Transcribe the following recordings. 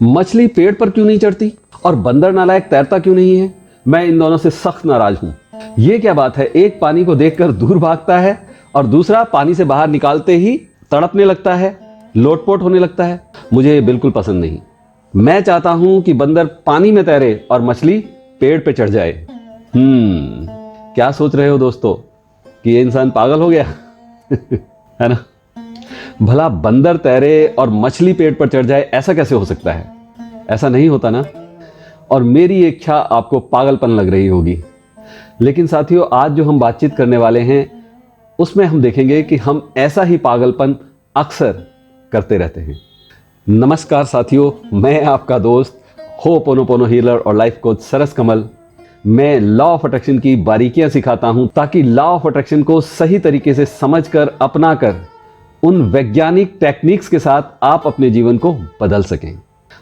मछली पेड़ पर क्यों नहीं चढ़ती और बंदर नालायक तैरता क्यों नहीं है? मैं इन दोनों से सख्त नाराज हूं। ये क्या बात है, एक पानी को देखकर दूर भागता है और दूसरा पानी से बाहर निकालते ही तड़पने लगता है, लोटपोट होने लगता है। मुझे ये बिल्कुल पसंद नहीं। मैं चाहता हूं कि बंदर पानी में तैरे और मछली पेड़ पे चढ़ जाए। क्या सोच रहे हो दोस्तों कि ये इंसान पागल हो गया? है ना? भला बंदर तैरे और मछली पेड़ पर चढ़ जाए, ऐसा कैसे हो सकता है? ऐसा नहीं होता ना। और मेरी इच्छा आपको पागलपन लग रही होगी, लेकिन साथियों आज जो हम बातचीत करने वाले हैं उसमें हम देखेंगे कि हम ऐसा ही पागलपन अक्सर करते रहते हैं। नमस्कार साथियों, मैं आपका दोस्त होपोनोपोनो हीलर और लाइफ कोच सरस कमल। मैं लॉ ऑफ अट्रैक्शन की बारीकियां सिखाता हूं ताकि लॉ ऑफ अट्रैक्शन को सही तरीके से समझकर अपनाकर उन वैज्ञानिक टेक्निक्स के साथ आप अपने जीवन को बदल सकें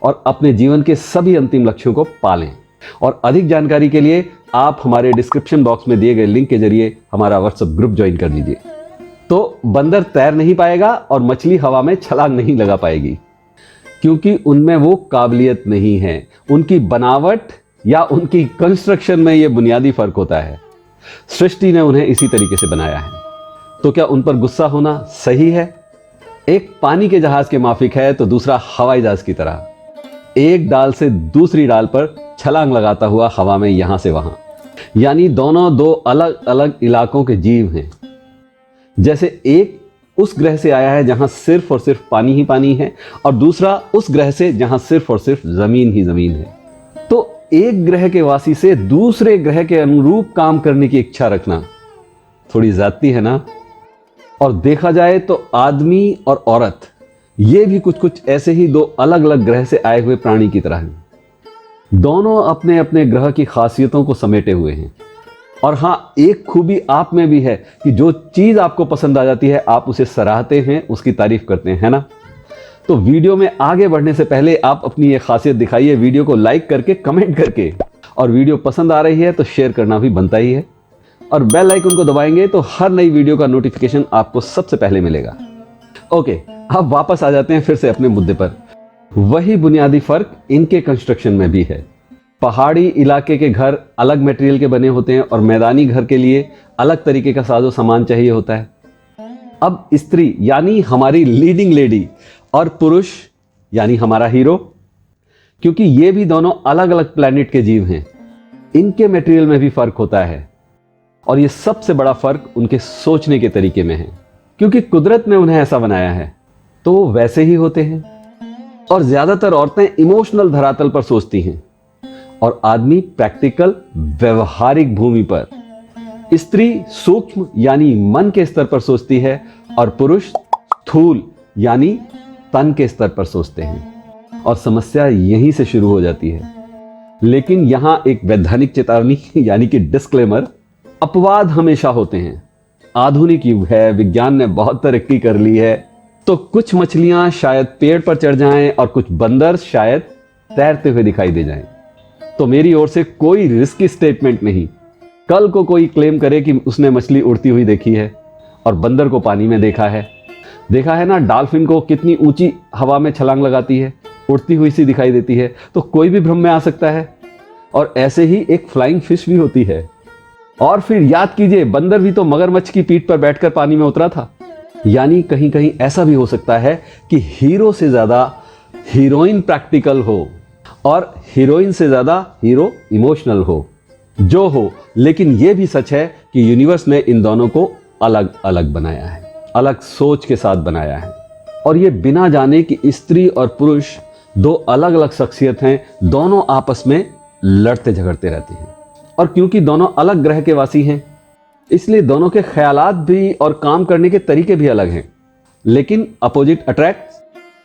और अपने जीवन के सभी अंतिम लक्ष्यों को पालें। और अधिक जानकारी के लिए आप हमारे डिस्क्रिप्शन बॉक्स में दिए गए लिंक के जरिए हमारा व्हाट्सएप ग्रुप ज्वाइन कर लीजिए। तो बंदर तैर नहीं पाएगा और मछली हवा में छलांग नहीं लगा पाएगी, क्योंकि उनमें वो काबिलियत नहीं है। उनकी बनावट या उनकी कंस्ट्रक्शन में ये बुनियादी फर्क होता है। सृष्टि ने उन्हें इसी तरीके से बनाया है। तो क्या उन पर गुस्सा होना सही है? एक पानी के जहाज के माफिक है तो दूसरा हवाई जहाज की तरह एक डाल से दूसरी डाल पर छलांग लगाता हुआ हवा में यहां से वहां। यानी दोनों दो अलग अलग इलाकों के जीव हैं। जैसे एक उस ग्रह से आया है जहां सिर्फ और सिर्फ पानी ही पानी है और दूसरा उस ग्रह से जहां सिर्फ और सिर्फ जमीन ही जमीन है। तो एक ग्रह के वासी से दूसरे ग्रह के अनुरूप काम करने की इच्छा रखना थोड़ी ज्यादती है ना। और देखा जाए तो आदमी और औरत ये भी कुछ कुछ ऐसे ही दो अलग अलग ग्रह से आए हुए प्राणी की तरह हैं। दोनों अपने अपने ग्रह की खासियतों को समेटे हुए हैं। और हाँ, एक खूबी आप में भी है कि जो चीज आपको पसंद आ जाती है आप उसे सराहते हैं, उसकी तारीफ करते हैं, है ना? तो वीडियो में आगे बढ़ने से पहले आप अपनी ये खासियत दिखाइए वीडियो को लाइक करके, कमेंट करके। और वीडियो पसंद आ रही है तो शेयर करना भी बनता ही है। और बेल आइकन को दबाएंगे तो हर नई वीडियो का नोटिफिकेशन आपको सबसे पहले मिलेगा। ओके, अब वापस आ जाते हैं फिर से अपने मुद्दे पर। वही बुनियादी फर्क इनके कंस्ट्रक्शन में भी है। पहाड़ी इलाके के घर अलग मटेरियल के बने होते हैं और मैदानी घर के लिए अलग तरीके का साजो सामान चाहिए होता है। अब स्त्री यानी हमारी लीडिंग लेडी और पुरुष यानी हमारा हीरो, क्योंकि ये भी दोनों अलग अलग प्लैनेट के जीव हैं, इनके मटेरियल में भी फर्क होता है। और ये सबसे बड़ा फर्क उनके सोचने के तरीके में है, क्योंकि कुदरत ने उन्हें ऐसा बनाया है तो वो वैसे ही होते हैं। और ज्यादातर औरतें इमोशनल धरातल पर सोचती हैं और आदमी प्रैक्टिकल व्यवहारिक भूमि पर। स्त्री सूक्ष्म यानी मन के स्तर पर सोचती है और पुरुष स्थूल यानी तन के स्तर पर सोचते हैं। और समस्या यहीं से शुरू हो जाती है। लेकिन यहां एक वैधानिक चेतावनी यानी कि डिस्क्लेमर। अपवाद हमेशा होते हैं। आधुनिक युग है, विज्ञान ने बहुत तरक्की कर ली है, तो कुछ मछलियां शायद पेड़ पर चढ़ जाएं और कुछ बंदर शायद तैरते हुए दिखाई दे जाएं। तो मेरी ओर से कोई रिस्की स्टेटमेंट नहीं। कल को कोई क्लेम करे कि उसने मछली उड़ती हुई देखी है और बंदर को पानी में देखा है ना, डॉल्फिन को कितनी ऊंची हवा में छलांग लगाती है, उड़ती हुई सी दिखाई देती है, तो कोई भी भ्रम में आ सकता है। और ऐसे ही एक फ्लाइंग फिश भी होती है। और फिर याद कीजिए, बंदर भी तो मगरमच्छ की पीठ पर बैठकर पानी में उतरा था। यानी कहीं कहीं ऐसा भी हो सकता है कि हीरो से ज्यादा हीरोइन प्रैक्टिकल हो और हीरोइन से ज्यादा हीरो इमोशनल हो। जो हो, लेकिन यह भी सच है कि यूनिवर्स ने इन दोनों को अलग अलग बनाया है, अलग सोच के साथ बनाया है। और ये बिना जाने कि स्त्री और पुरुष दो अलग अलग शख्सियत हैं, दोनों आपस में लड़ते झगड़ते रहते हैं। और क्योंकि दोनों अलग ग्रह के वासी हैं, इसलिए दोनों के ख्यालात भी और काम करने के तरीके भी अलग हैं। लेकिन अपोजिट अट्रैक्ट,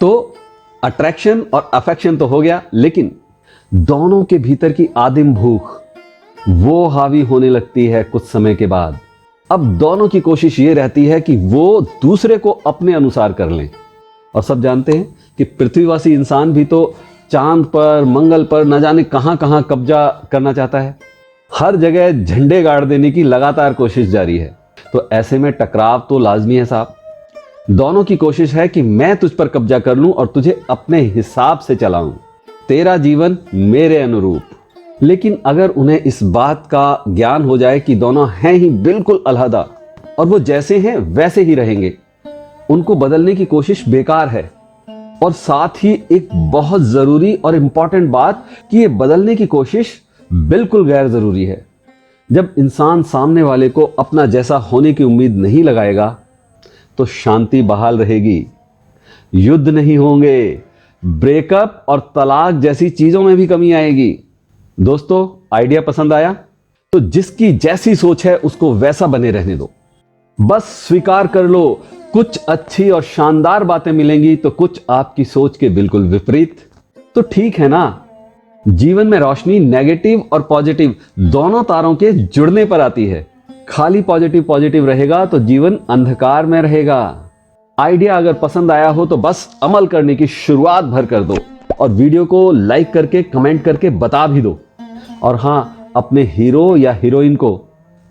तो अट्रैक्शन और अफेक्शन तो हो गया, लेकिन दोनों के भीतर की आदिम भूख वो हावी होने लगती है कुछ समय के बाद। अब दोनों की कोशिश ये रहती है कि वो दूसरे को अपने अनुसार कर लें। और सब जानते हैं कि पृथ्वीवासी इंसान भी तो चांद पर, मंगल पर न जाने कहां कहां कब्जा करना चाहता है। हर जगह झंडे गाड़ देने की लगातार कोशिश जारी है। तो ऐसे में टकराव तो लाजमी है साहब। दोनों की कोशिश है कि मैं तुझ पर कब्जा कर लूं और तुझे अपने हिसाब से चलाऊं। तेरा जीवन मेरे अनुरूप। लेकिन अगर उन्हें इस बात का ज्ञान हो जाए कि दोनों हैं ही बिल्कुल अलहदा और वो जैसे हैं वैसे ही रहेंगे, उनको बदलने की कोशिश बेकार है। और साथ ही एक बहुत जरूरी और इंपॉर्टेंट बात कि ये बदलने की कोशिश बिल्कुल गैर जरूरी है। जब इंसान सामने वाले को अपना जैसा होने की उम्मीद नहीं लगाएगा तो शांति बहाल रहेगी, युद्ध नहीं होंगे, ब्रेकअप और तलाक जैसी चीजों में भी कमी आएगी। दोस्तों, आइडिया पसंद आया तो जिसकी जैसी सोच है उसको वैसा बने रहने दो। बस स्वीकार कर लो, कुछ अच्छी और शानदार बातें मिलेंगी तो कुछ आपकी सोच के बिल्कुल विपरीत। तो ठीक है ना, जीवन में रोशनी नेगेटिव और पॉजिटिव दोनों तारों के जुड़ने पर आती है। खाली पॉजिटिव पॉजिटिव रहेगा तो जीवन अंधकार में रहेगा। आइडिया अगर पसंद आया हो तो बस अमल करने की शुरुआत भर कर दो और वीडियो को लाइक करके कमेंट करके बता भी दो। और हाँ, अपने हीरो या हीरोइन को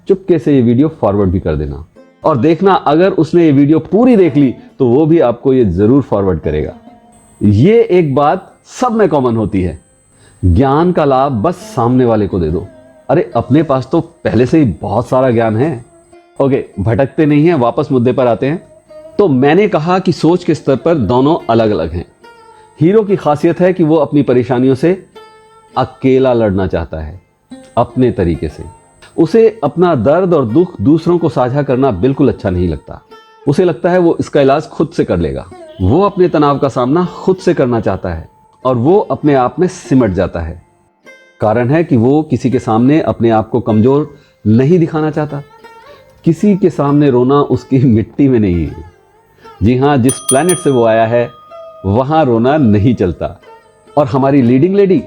चुपके से ये वीडियो फॉरवर्ड भी कर देना। और देखना, अगर उसने ये वीडियो पूरी देख ली तो वो भी आपको ये जरूर फॉरवर्ड करेगा। ये एक बात सब में कॉमन होती है, ज्ञान का लाभ बस सामने वाले को दे दो। अरे अपने पास तो पहले से ही बहुत सारा ज्ञान है। ओके, भटकते नहीं है, वापस मुद्दे पर आते हैं। तो मैंने कहा कि सोच के स्तर पर दोनों अलग अलग हैं। हीरो की खासियत है कि वो अपनी परेशानियों से अकेला लड़ना चाहता है, अपने तरीके से। उसे अपना दर्द और दुख दूसरों को साझा करना बिल्कुल अच्छा नहीं लगता। उसे लगता है वो इसका इलाज खुद से कर लेगा। वो अपने तनाव का सामना खुद से करना चाहता है और वो अपने आप में सिमट जाता है। कारण है कि वो किसी के सामने अपने आप को कमजोर नहीं दिखाना चाहता। किसी के सामने रोना उसकी मिट्टी में नहीं है। जी हाँ, जिस प्लेनेट से वो आया है वहां रोना नहीं चलता। और हमारी लीडिंग लेडी,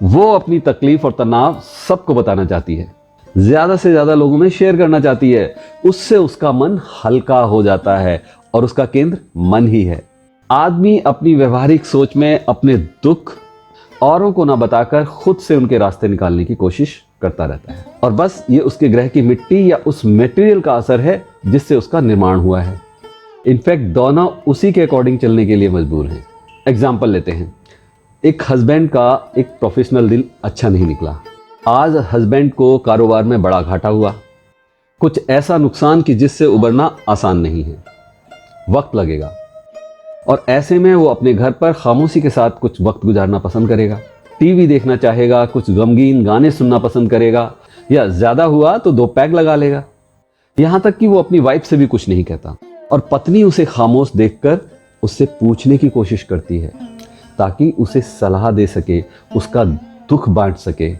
वो अपनी तकलीफ और तनाव सबको बताना चाहती है, ज्यादा से ज्यादा लोगों में शेयर करना चाहती है। उससे उसका मन हल्का हो जाता है और उसका केंद्र मन ही है। आदमी अपनी व्यवहारिक सोच में अपने दुख औरों को ना बताकर खुद से उनके रास्ते निकालने की कोशिश करता रहता है। और बस ये उसके ग्रह की मिट्टी या उस मटेरियल का असर है जिससे उसका निर्माण हुआ है। इनफैक्ट दोनों उसी के अकॉर्डिंग चलने के लिए मजबूर हैं। एग्जाम्पल लेते हैं, एक हस्बैंड का एक प्रोफेशनल दिन अच्छा नहीं निकला। आज हस्बैंड को कारोबार में बड़ा घाटा हुआ, कुछ ऐसा नुकसान कि जिससे उबरना आसान नहीं है, वक्त लगेगा। और ऐसे में वो अपने घर पर खामोशी के साथ कुछ वक्त गुजारना पसंद करेगा, टीवी देखना चाहेगा, कुछ गमगीन गाने सुनना पसंद करेगा, या ज्यादा हुआ तो 2 पैग लगा लेगा। यहां तक कि वो अपनी वाइफ से भी कुछ नहीं कहता और पत्नी उसे खामोश देखकर उससे पूछने की कोशिश करती है ताकि उसे सलाह दे सके, उसका दुख बांट सके।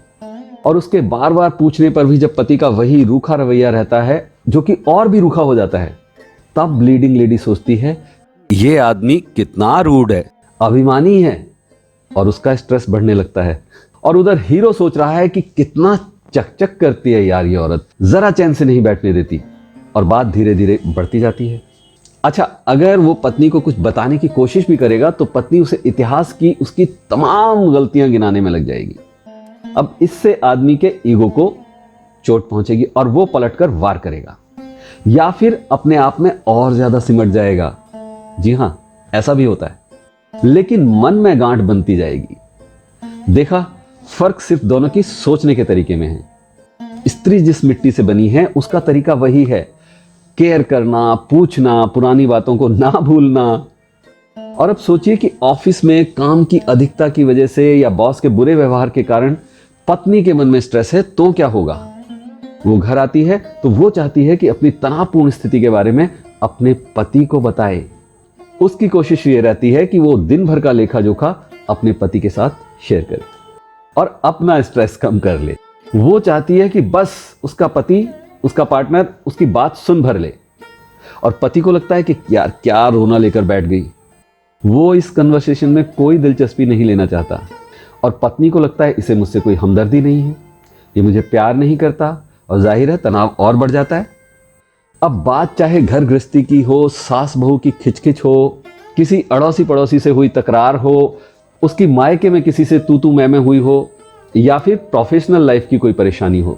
और उसके बार बार पूछने पर भी जब पति का वही रूखा रवैया रहता है, जो कि और भी रूखा हो जाता है, तब लीडिंग लेडी सोचती है ये आदमी कितना रूड है, अभिमानी है, और उसका स्ट्रेस बढ़ने लगता है। और उधर हीरो सोच रहा है कि कितना चकचक करती है यार ये औरत, जरा चैन से नहीं बैठने देती। और बात धीरे धीरे बढ़ती जाती है। अच्छा, अगर वो पत्नी को कुछ बताने की कोशिश भी करेगा तो पत्नी उसे इतिहास की उसकी तमाम गलतियां गिनाने में लग जाएगी। अब इससे आदमी के ईगो को चोट पहुंचेगी और वो पलटकर वार करेगा या फिर अपने आप में और ज्यादा सिमट जाएगा। जी हां, ऐसा भी होता है, लेकिन मन में गांठ बनती जाएगी। देखा, फर्क सिर्फ दोनों की सोचने के तरीके में है। स्त्री जिस मिट्टी से बनी है उसका तरीका वही है, केयर करना, पूछना, पुरानी बातों को ना भूलना। और अब सोचिए कि ऑफिस में काम की अधिकता की वजह से या बॉस के बुरे व्यवहार के कारण पत्नी के मन में स्ट्रेस है तो क्या होगा। वो घर आती है तो वो चाहती है कि अपनी तनावपूर्ण स्थिति के बारे में अपने पति को बताए। उसकी कोशिश ये रहती है कि वो दिन भर का लेखा जोखा अपने पति के साथ शेयर करे और अपना स्ट्रेस कम कर ले। वो चाहती है कि बस उसका पति, उसका पार्टनर उसकी बात सुन भर ले। और पति को लगता है कि यार क्या रोना लेकर बैठ गई। वो इस कन्वर्सेशन में कोई दिलचस्पी नहीं लेना चाहता और पत्नी को लगता है इसे मुझसे कोई हमदर्दी नहीं है, ये मुझे प्यार नहीं करता, और जाहिर है तनाव और बढ़ जाता है। अब बात चाहे घर गृहस्थी की हो, सास बहू की खिचखिच हो, किसी अड़ोसी पड़ोसी से हुई तकरार हो, उसकी मायके में किसी से तू तू मैं हुई हो, या फिर प्रोफेशनल लाइफ की कोई परेशानी हो,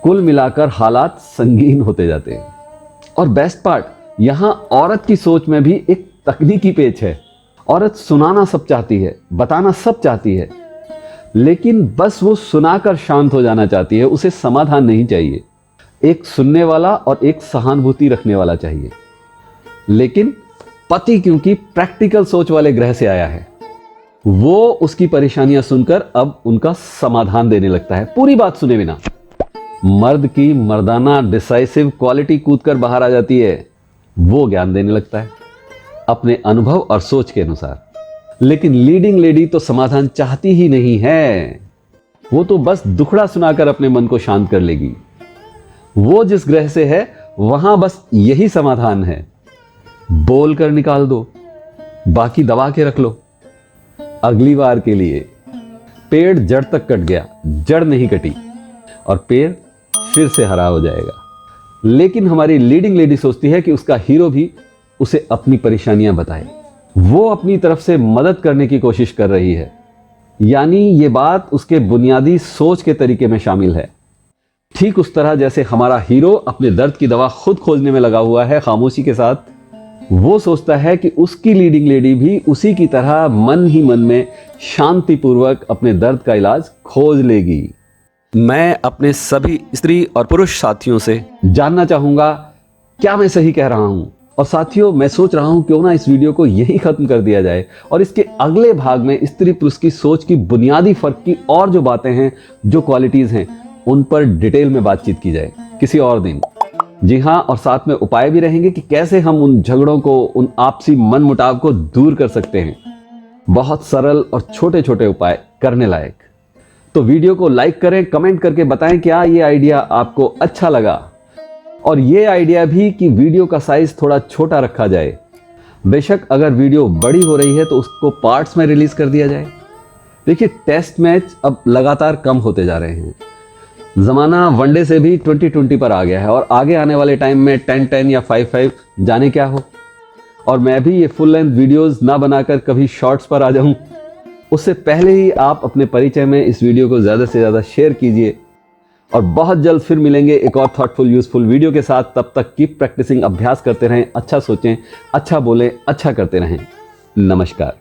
कुल मिलाकर हालात संगीन होते जाते हैं। और बेस्ट पार्ट, यहां औरत की सोच में भी एक तकनीकी पेच है। औरत सुनाना सब चाहती है, बताना सब चाहती है, लेकिन बस वो सुनाकर शांत हो जाना चाहती है। उसे समाधान नहीं चाहिए। एक सुनने वाला और एक सहानुभूति रखने वाला चाहिए। लेकिन पति क्योंकि प्रैक्टिकल सोच वाले ग्रह से आया है, वो उसकी परेशानियां सुनकर अब उनका समाधान देने लगता है, पूरी बात सुने बिना। मर्द की मर्दाना डिसाइसिव क्वालिटी कूदकर बाहर आ जाती है। वो ज्ञान देने लगता है अपने अनुभव और सोच के अनुसार। लेकिन लीडिंग लेडी तो समाधान चाहती ही नहीं है। वो तो बस दुखड़ा सुनाकर अपने मन को शांत कर लेगी। वो जिस ग्रह से है वहां बस यही समाधान है, बोल कर निकाल दो, बाकी दबा के रख लो अगली बार के लिए। पेड़ जड़ तक कट गया, जड़ नहीं कटी और पेड़ फिर से हरा हो जाएगा। लेकिन हमारी लीडिंग लेडी सोचती है कि उसका हीरो भी उसे अपनी परेशानियां बताए। वो अपनी तरफ से मदद करने की कोशिश कर रही है, यानी ये बात उसके बुनियादी सोच के तरीके में शामिल है। ठीक उस तरह जैसे हमारा हीरो अपने दर्द की दवा खुद खोजने में लगा हुआ है खामोशी के साथ। वो सोचता है कि उसकी लीडिंग लेडी भी उसी की तरह मन ही मन में शांतिपूर्वक अपने दर्द का इलाज खोज लेगी। मैं अपने सभी स्त्री और पुरुष साथियों से जानना चाहूंगा, क्या मैं सही कह रहा हूं? और साथियों, मैं सोच रहा हूं क्यों ना इस वीडियो को यही खत्म कर दिया जाए और इसके अगले भाग में स्त्री पुरुष की सोच की बुनियादी फर्क की और जो बातें हैं, जो क्वालिटीज हैं, उन पर डिटेल में बातचीत की जाए किसी और दिन। जी हाँ, और साथ में उपाय भी रहेंगे कि कैसे हम उन झगड़ों को, उन आपसी मन मुटाव को दूर कर सकते हैं। बहुत सरल और छोटे छोटे उपाय करने लायक। तो वीडियो को लाइक करें, कमेंट करके बताएं क्या ये आइडिया आपको अच्छा लगा, और ये आइडिया भी कि वीडियो का साइज थोड़ा छोटा रखा जाए। बेशक अगर वीडियो बड़ी हो रही है तो उसको पार्ट्स में रिलीज कर दिया जाए। देखिए, टेस्ट मैच अब लगातार कम होते जा रहे हैं। जमाना वनडे से भी 2020 पर आ गया है और आगे आने वाले टाइम में 10-10 या 5-5 जाने क्या हो। और मैं भी ये फुल लेंथ वीडियोस ना बनाकर कभी शॉर्ट्स पर आ जाऊं, उससे पहले ही आप अपने परिचय में इस वीडियो को ज़्यादा से ज़्यादा शेयर कीजिए। और बहुत जल्द फिर मिलेंगे एक और थॉटफुल यूजफुल वीडियो के साथ। तब तक कीप प्रैक्टिसिंग, अभ्यास करते रहें, अच्छा सोचें, अच्छा बोलें, अच्छा करते रहें। नमस्कार।